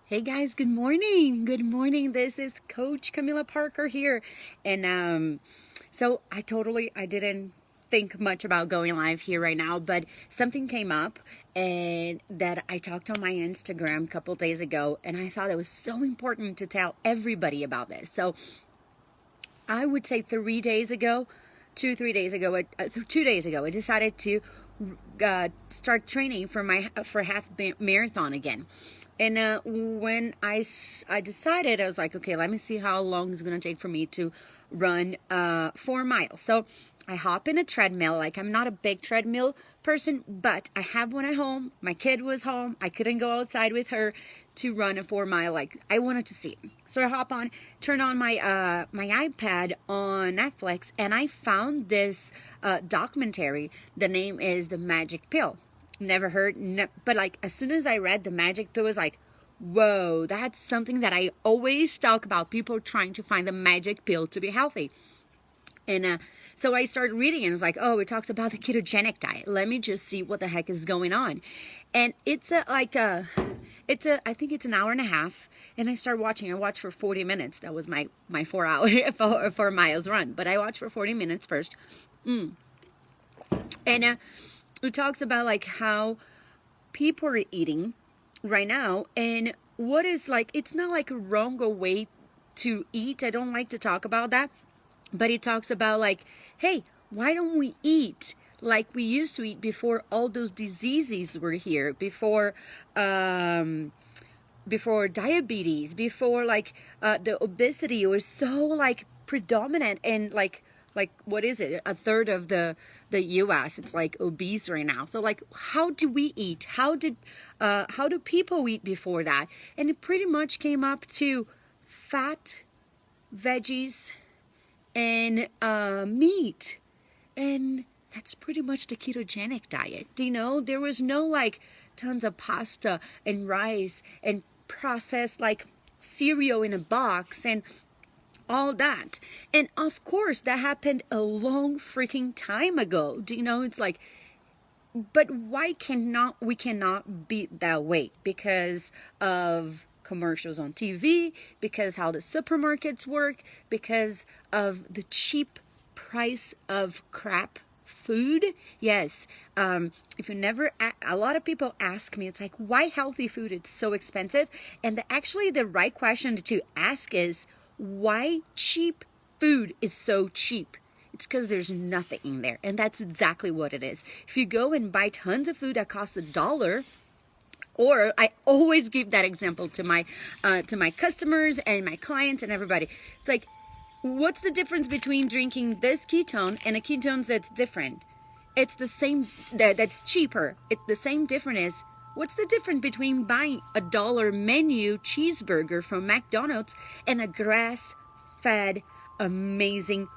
Hey guys, good morning. Good morning. This is Coach Camila Parker here. And I didn't think much about going live here right now, but something came up and that I talked on my Instagram a couple days ago, and I thought it was so important to tell everybody about this. So I would say 3 days ago, 2 days ago, 2 days ago, I decided to start training for half marathon again. And when I decided, I was like, okay, let me see how long it's gonna take for me to run 4 miles. So I hop in a treadmill. Like, I'm not a big treadmill person, but I have one at home. My kid was home. I couldn't go outside with her to run a 4 mile. Like, I wanted to see it. So I hop on, turn on my my iPad on Netflix, and I found this documentary. The name is The Magic Pill. Never heard, but like, as soon as I read The Magic Pill, it was like, whoa, that's something that I always talk about. People trying to find the magic pill to be healthy. And so I started reading, and it's like, oh, it talks about the ketogenic diet. Let me just see what the heck is going on. And I think it's an hour and a half. And I started watching. I watched for 40 minutes. That was my 4 hour, 4 miles run. But I watched for 40 minutes first. And it talks about like how people are eating right now, and what is like, it's not like a wrong way to eat. I don't like to talk about that. But it talks about like, hey, why don't we eat like we used to eat before all those diseases were here, before diabetes, before like the obesity was so like predominant, and like what is it? A third of the U.S. it's like obese right now. So like, how do we eat? How do people eat before that? And it pretty much came up to fat, veggies, and meat, and that's pretty much the ketogenic diet. You know, there was no like tons of pasta and rice and processed like cereal in a box and all that. And of course that happened a long freaking time ago. Do you know, it's like, but why we cannot be that way? Because of commercials on TV, because how the supermarkets work, because of the cheap price of crap food. Yes. If you never, a lot of people ask me, it's like, why healthy food is so expensive? And actually the right question to ask is, why cheap food is so cheap? It's because there's nothing in there. And that's exactly what it is. If you go and buy tons of food that costs $1, or I always give that example to my customers and my clients and everybody. It's like, what's the difference between drinking this ketone and a ketone that's different? It's the same, that's cheaper. It's the same difference is, what's the difference between buying $1 menu cheeseburger from McDonald's and a grass-fed, amazing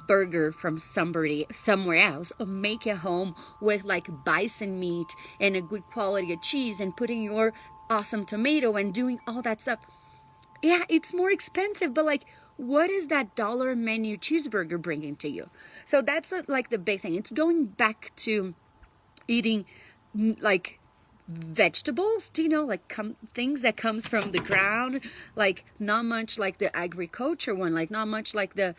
burger from somewhere else, or make it home with like bison meat and a good quality of cheese and putting your awesome tomato and doing all that stuff? Yeah, it's more expensive, but like, what is that dollar menu cheeseburger bringing to you? So that's like the big thing. It's going back to eating like vegetables, do you know, like things that comes from the ground, like not much like the agriculture one, like not much like the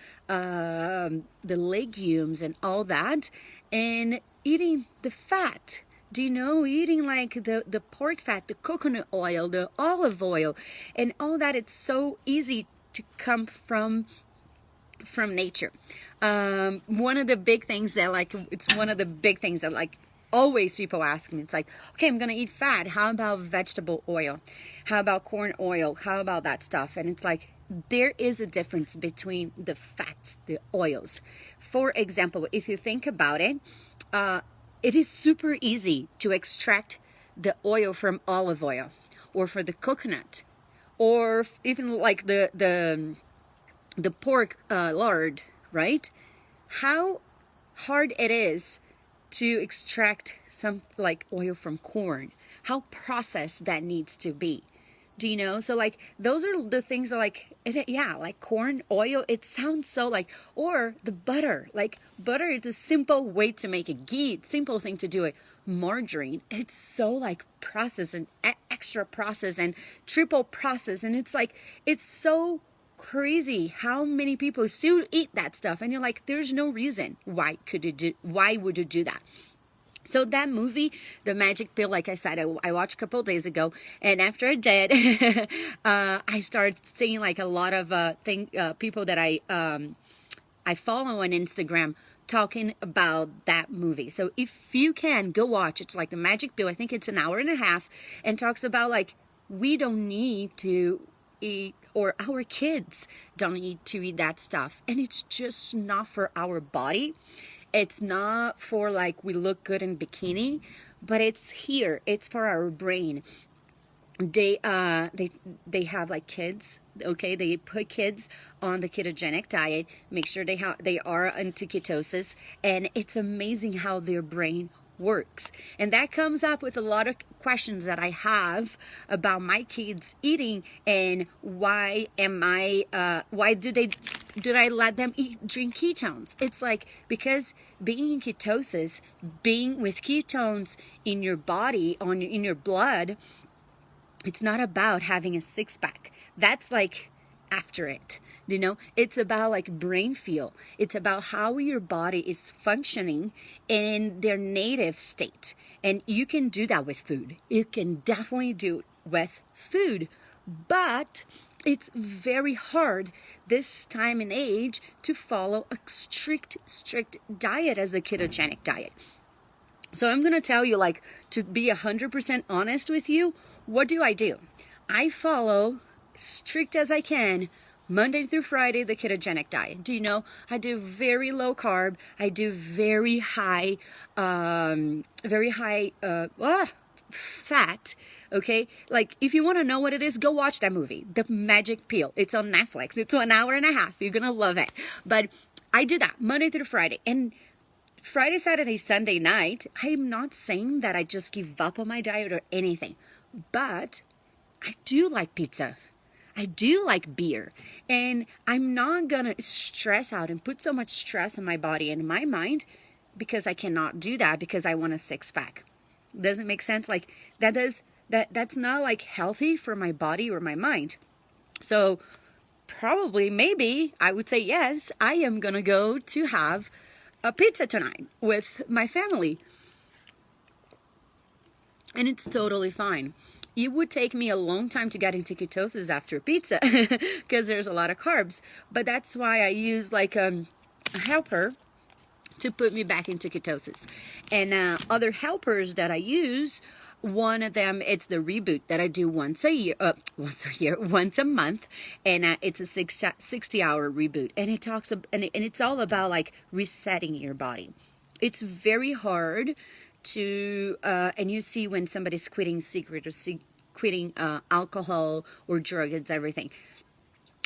legumes and all that, and eating the fat. Do you know, eating like the pork fat, the coconut oil, the olive oil, and all that? It's so easy to come from nature. One of the big things that like always people ask me, it's like, okay, I'm gonna eat fat, how about vegetable oil, how about corn oil, how about that stuff? And it's like, there is a difference between the fats, the oils. For example, if you think about it, it is super easy to extract the oil from olive oil, or for the coconut, or even like the pork lard, right? How hard it is to extract some like oil from corn, how processed that needs to be. Do you know? So like, those are the things that like, yeah, like corn oil, it sounds so like, or the butter, like butter is a simple way to make a ghee, simple thing to do it. margarine. It's so like processed and extra processed and triple processed, and it's like, it's so crazy how many people still eat that stuff, and you're like, there's no reason why would you do that. So that movie, The Magic Pill, like I said, I watched a couple of days ago, and after I did, I started seeing like a lot of people that I follow on Instagram talking about that movie. So if you can, go watch. It's like The Magic Pill. I think it's an hour and a half, and talks about like, we don't need to eat, or our kids don't need to eat that stuff, and it's just not for our body. It's not for like we look good in bikini, but it's here. It's for our brain. They have like kids. Okay, they put kids on the ketogenic diet. Make sure they are into ketosis, and it's amazing how their brain works. And that comes up with a lot of questions that I have about my kids eating, and why did I let them drink ketones? It's like, because being in ketosis, being with ketones in your body, in your blood, it's not about having a six-pack. That's like after it. It's about like brain feel. It's about how your body is functioning in their native state. And you can do that with food. You can definitely do it with food. But it's very hard this time and age to follow a strict diet as a ketogenic diet. So I'm going to tell you, like, to be 100% honest with you, what do? I follow, strict as I can, Monday through Friday, the ketogenic diet. Do you know? I do very low carb. I do very high fat. Okay? Like, if you want to know what it is, go watch that movie, The Magic Pill. It's on Netflix. It's an hour and a half. You're going to love it. But I do that Monday through Friday. And Friday, Saturday, Sunday night, I'm not saying that I just give up on my diet or anything. But I do like pizza. I do like beer, and I'm not gonna stress out and put so much stress on my body and my mind, because I cannot do that because I want a six-pack. Doesn't make sense. Like, that's not like healthy for my body or my mind. So probably, maybe I would say yes, I am gonna go to have a pizza tonight with my family, and it's totally fine. It would take me a long time to get into ketosis after pizza because there's a lot of carbs. But that's why I use like a helper to put me back into ketosis. And other helpers that I use, one of them, it's the Reboot that I do once a month, and it's a 60-hour Reboot, and it talks and it's all about like resetting your body. It's very hard to and you see when somebody's quitting cigarette or quitting alcohol or drug, it's everything.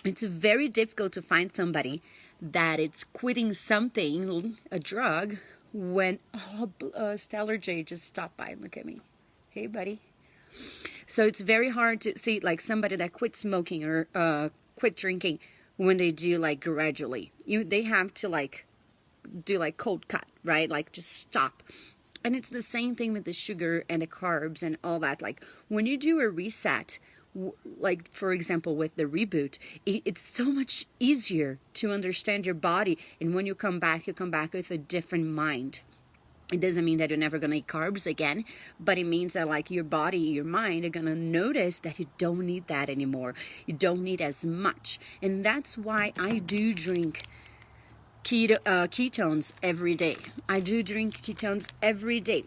It's very difficult to find somebody that it's quitting something, a drug, when Stellar J just stopped by and look at me. Hey, buddy. So it's very hard to see like somebody that quit smoking or quit drinking when they do like gradually. They have to like do like cold cut, right? Like just stop. And it's the same thing with the sugar and the carbs and all that. Like when you do a reset, like for example with the Reboot, it's so much easier to understand your body. And when you come back with a different mind. It doesn't mean that you're never going to eat carbs again, but it means that like your body, your mind are going to notice that you don't need that anymore. You don't need as much. And that's why I do drink ketones every day. I do drink ketones every day.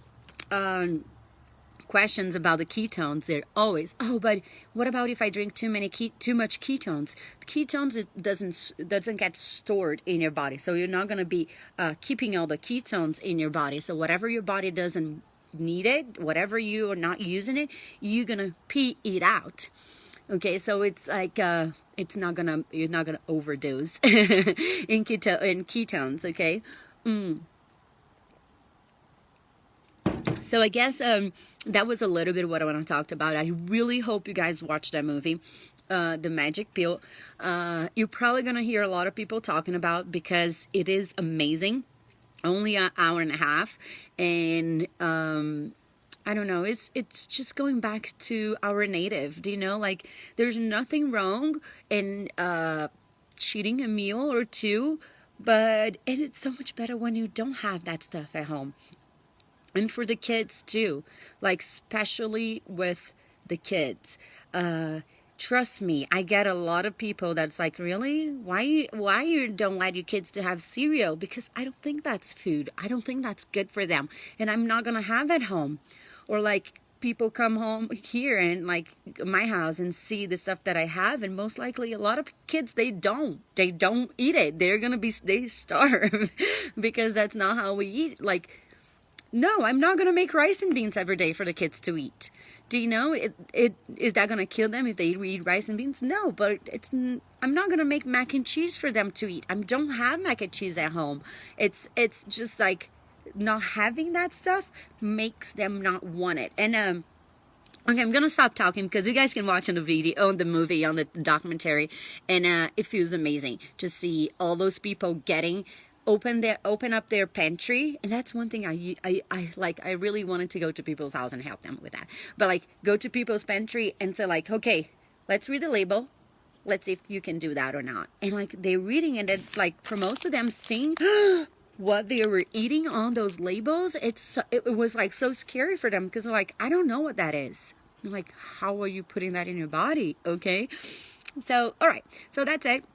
Questions about the ketones, they're always, but what about if I drink too much ketones? The ketones, it doesn't get stored in your body, so you're not going to be keeping all the ketones in your body. So whatever your body doesn't need it, whatever you are not using it, you're going to pee it out. Okay, so it's like you're not gonna overdose in ketones. Okay. So I guess that was a little bit what I want to talk about. I really hope you guys watch that movie, The Magic Pill. You're probably going to hear a lot of people talking about because it is amazing. only an hour and a half. And I don't know, it's just going back to our native. Do you know, like, there's nothing wrong in cheating a meal or two, but and it's so much better when you don't have that stuff at home. And for the kids too, like, especially with the kids. Trust me, I get a lot of people that's like, really? Why you don't let your kids to have cereal? Because I don't think that's food. I don't think that's good for them. And I'm not going to have it home. Or like, people come home here and like my house and see the stuff that I have, and most likely a lot of kids, they don't eat it. They starve because that's not how we eat. Like, no, I'm not going to make rice and beans every day for the kids to eat. Do you know, is that going to kill them if they eat rice and beans? No, but I'm not going to make mac and cheese for them to eat. I don't have mac and cheese at home. It's just like, not having that stuff makes them not want it. And okay, I'm gonna stop talking because you guys can watch on the video, on the movie, on the documentary, and it feels amazing to see all those people open up their pantry. And that's one thing I like. I really wanted to go to people's house and help them with that. But like, go to people's pantry and say like, okay, let's read the label. Let's see if you can do that or not. And like, they're reading, and then like, for most of them, seeing what they were eating on those labels, it was like so scary for them, because they're like, I don't know what that is. I'm like, how are you putting that in your body? Okay, so all right, so that's it.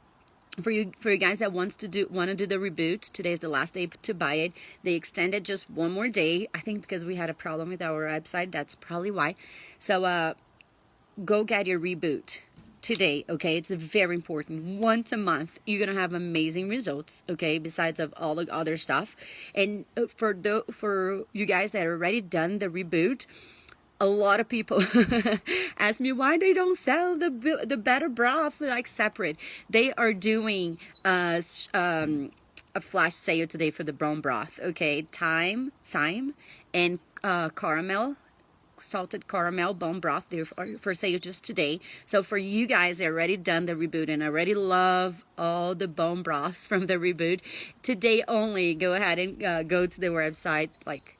For you guys that want to do the reboot, today is the last day to buy it. They extended just one more day, I think, because we had a problem with our website. That's probably why. So go get your reboot today, okay? It's very important. Once a month, you're gonna have amazing results, okay? Besides of all the other stuff. And for you guys that are already done the reboot, a lot of people ask me why they don't sell the better broth like separate. They are doing a flash sale today for the bone broth, okay? Thyme and caramel, salted caramel bone broth, they're for sale just today. So for you guys that already done the reboot and already love all the bone broths from the reboot, today only, go ahead and go to the website. Like,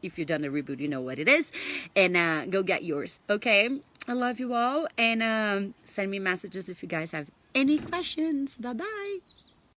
if you've done the reboot, you know what it is, and go get yours, okay? I love you all, and send me messages if you guys have any questions. Bye bye.